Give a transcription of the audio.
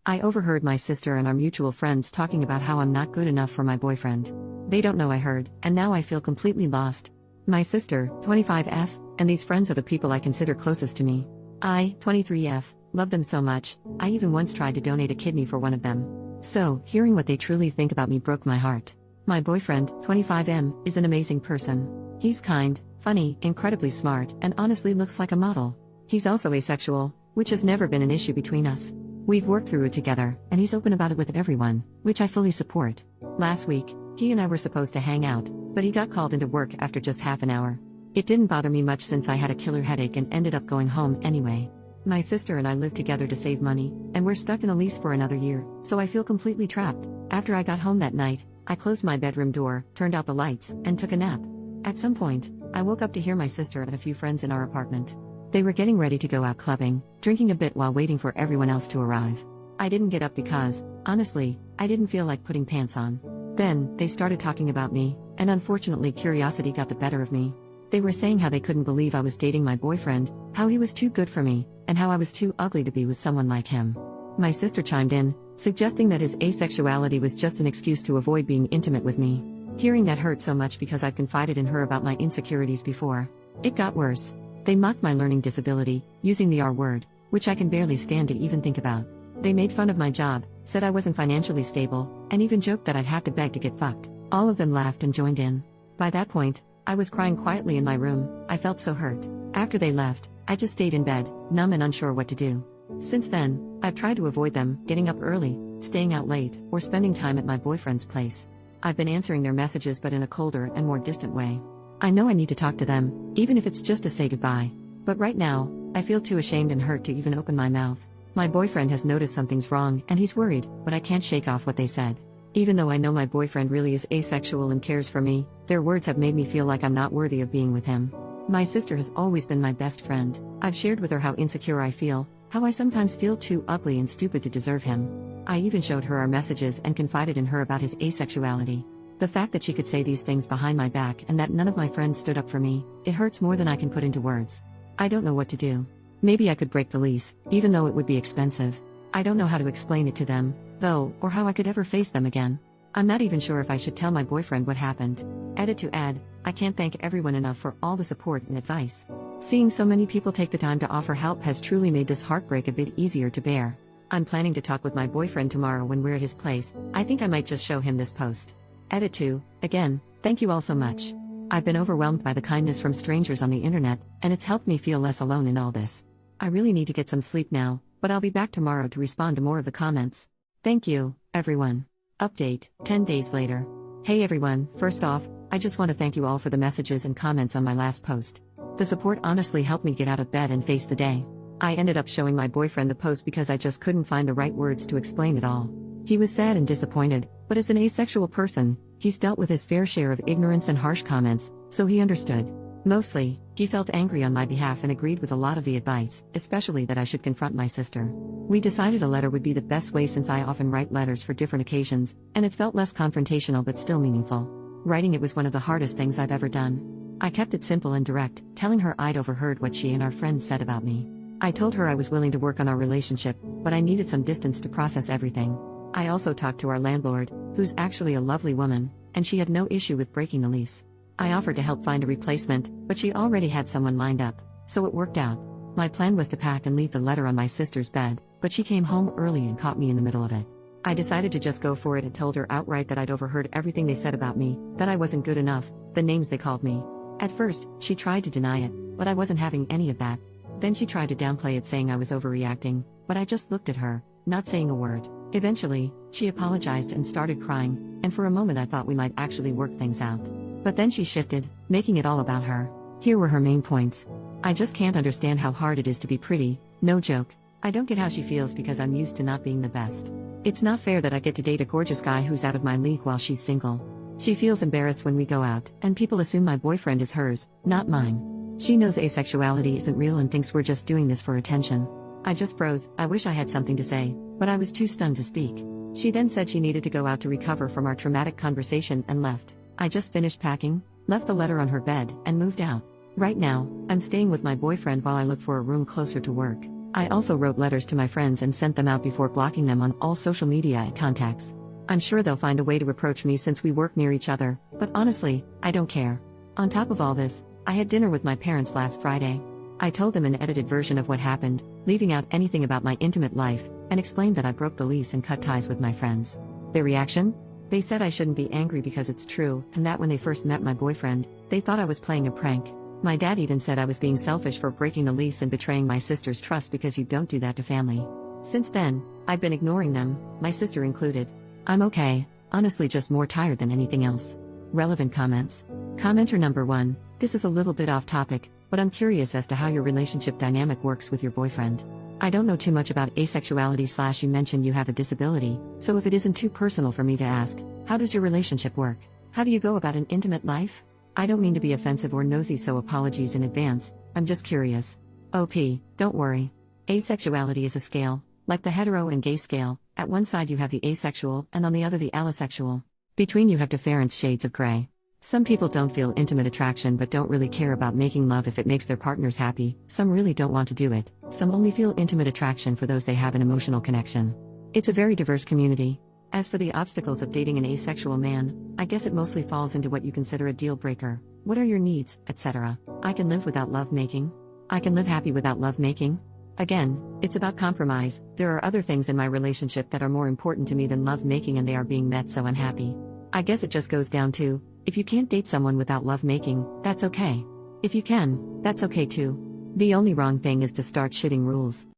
I overheard my sister and our mutual friends talking about how I'm not good enough for my boyfriend. They don't know I heard, and now I feel completely lost. My sister, 25F, and these friends are the people I consider closest to me. I, 23F, love them so much, I even once tried to donate a kidney for one of them. So, hearing what they truly think about me broke my heart. My boyfriend, 25M, is an amazing person. He's kind, funny, incredibly smart, and honestly looks like a model. He's also asexual, which has never been an issue between us. We've worked through it together, and he's open about it with everyone, which I fully support. Last week, he and I were supposed to hang out, but he got called into work after just half an hour. It didn't bother me much since I had a killer headache and ended up going home anyway. My sister and I live together to save money, and we're stuck in a lease for another year, so I feel completely trapped. After I got home that night, I closed my bedroom door, turned out the lights, and took a nap. At some point, I woke up to hear my sister and a few friends in our apartment. They were getting ready to go out clubbing, drinking a bit while waiting for everyone else to arrive. I didn't get up because, honestly, I didn't feel like putting pants on. Then, they started talking about me, and unfortunately curiosity got the better of me. They were saying how they couldn't believe I was dating my boyfriend, how he was too good for me, and how I was too ugly to be with someone like him. My sister chimed in, suggesting that his asexuality was just an excuse to avoid being intimate with me. Hearing that hurt so much because I've confided in her about my insecurities before. It got worse. They mocked my learning disability, using the R word, which I can barely stand to even think about. They made fun of my job, said I wasn't financially stable, and even joked that I'd have to beg to get fucked. All of them laughed and joined in. By that point, I was crying quietly in my room. I felt so hurt. After they left, I just stayed in bed, numb and unsure what to do. Since then, I've tried to avoid them, getting up early, staying out late, or spending time at my boyfriend's place. I've been answering their messages but in a colder and more distant way. I know I need to talk to them, even if it's just to say goodbye. But right now, I feel too ashamed and hurt to even open my mouth. My boyfriend has noticed something's wrong and he's worried, but I can't shake off what they said. Even though I know my boyfriend really is asexual and cares for me, their words have made me feel like I'm not worthy of being with him. My sister has always been my best friend. I've shared with her how insecure I feel, how I sometimes feel too ugly and stupid to deserve him. I even showed her our messages and confided in her about his asexuality. The fact that she could say these things behind my back and that none of my friends stood up for me, it hurts more than I can put into words. I don't know what to do. Maybe I could break the lease, even though it would be expensive. I don't know how to explain it to them, though, or how I could ever face them again. I'm not even sure if I should tell my boyfriend what happened. Edit to add, I can't thank everyone enough for all the support and advice. Seeing so many people take the time to offer help has truly made this heartbreak a bit easier to bear. I'm planning to talk with my boyfriend tomorrow when we're at his place. I think I might just show him this post. Edit to, again, thank you all so much. I've been overwhelmed by the kindness from strangers on the internet, and it's helped me feel less alone in all this. I really need to get some sleep now, but I'll be back tomorrow to respond to more of the comments. Thank you, everyone. Update, 10 days later. Hey everyone, first off, I just want to thank you all for the messages and comments on my last post. The support honestly helped me get out of bed and face the day. I ended up showing my boyfriend the post because I just couldn't find the right words to explain it all. He was sad and disappointed, but as an asexual person, he's dealt with his fair share of ignorance and harsh comments, so he understood. Mostly, he felt angry on my behalf and agreed with a lot of the advice, especially that I should confront my sister. We decided a letter would be the best way since I often write letters for different occasions, and it felt less confrontational but still meaningful. Writing it was one of the hardest things I've ever done. I kept it simple and direct, telling her I'd overheard what she and our friends said about me. I told her I was willing to work on our relationship, but I needed some distance to process everything. I also talked to our landlord, who's actually a lovely woman, and she had no issue with breaking the lease. I offered to help find a replacement, but she already had someone lined up, so it worked out. My plan was to pack and leave the letter on my sister's bed, but she came home early and caught me in the middle of it. I decided to just go for it and told her outright that I'd overheard everything they said about me, that I wasn't good enough, the names they called me. At first, she tried to deny it, but I wasn't having any of that. Then she tried to downplay it, saying I was overreacting, but I just looked at her, not saying a word. Eventually, she apologized and started crying, and for a moment I thought we might actually work things out. But then she shifted, making it all about her. Here were her main points. I just can't understand how hard it is to be pretty, no joke. I don't get how she feels because I'm used to not being the best. It's not fair that I get to date a gorgeous guy who's out of my league while she's single. She feels embarrassed when we go out, and people assume my boyfriend is hers, not mine. She knows asexuality isn't real and thinks we're just doing this for attention. I just froze. I wish I had something to say, but I was too stunned to speak. She then said she needed to go out to recover from our traumatic conversation and left. I just finished packing, left the letter on her bed, and moved out. Right now, I'm staying with my boyfriend while I look for a room closer to work. I also wrote letters to my friends and sent them out before blocking them on all social media and contacts. I'm sure they'll find a way to approach me since we work near each other, but honestly, I don't care. On top of all this, I had dinner with my parents last Friday. I told them an edited version of what happened, leaving out anything about my intimate life, and explained that I broke the lease and cut ties with my friends. Their reaction? They said I shouldn't be angry because it's true, and that when they first met my boyfriend, they thought I was playing a prank. My dad even said I was being selfish for breaking the lease and betraying my sister's trust because you don't do that to family. Since then, I've been ignoring them, my sister included. I'm okay, honestly just more tired than anything else. Relevant comments. Commenter number 1, this is a little bit off topic, but I'm curious as to how your relationship dynamic works with your boyfriend. I don't know too much about asexuality / you mentioned you have a disability, so if it isn't too personal for me to ask, how does your relationship work? How do you go about an intimate life? I don't mean to be offensive or nosy, so apologies in advance, I'm just curious. OP, don't worry. Asexuality is a scale, like the hetero and gay scale. At one side you have the asexual and on the other the allosexual. Between you have different shades of gray. Some people don't feel intimate attraction but don't really care about making love if it makes their partners happy, some really don't want to do it, some only feel intimate attraction for those they have an emotional connection. It's a very diverse community. As for the obstacles of dating an asexual man, I guess it mostly falls into what you consider a deal breaker. What are your needs, etc. I can live without love making. I can live happy without love making. Again, it's about compromise. There are other things in my relationship that are more important to me than love making and they are being met, so I'm happy. I guess it just goes down to, if you can't date someone without love making, that's okay. If you can, that's okay too. The only wrong thing is to start shitting rules.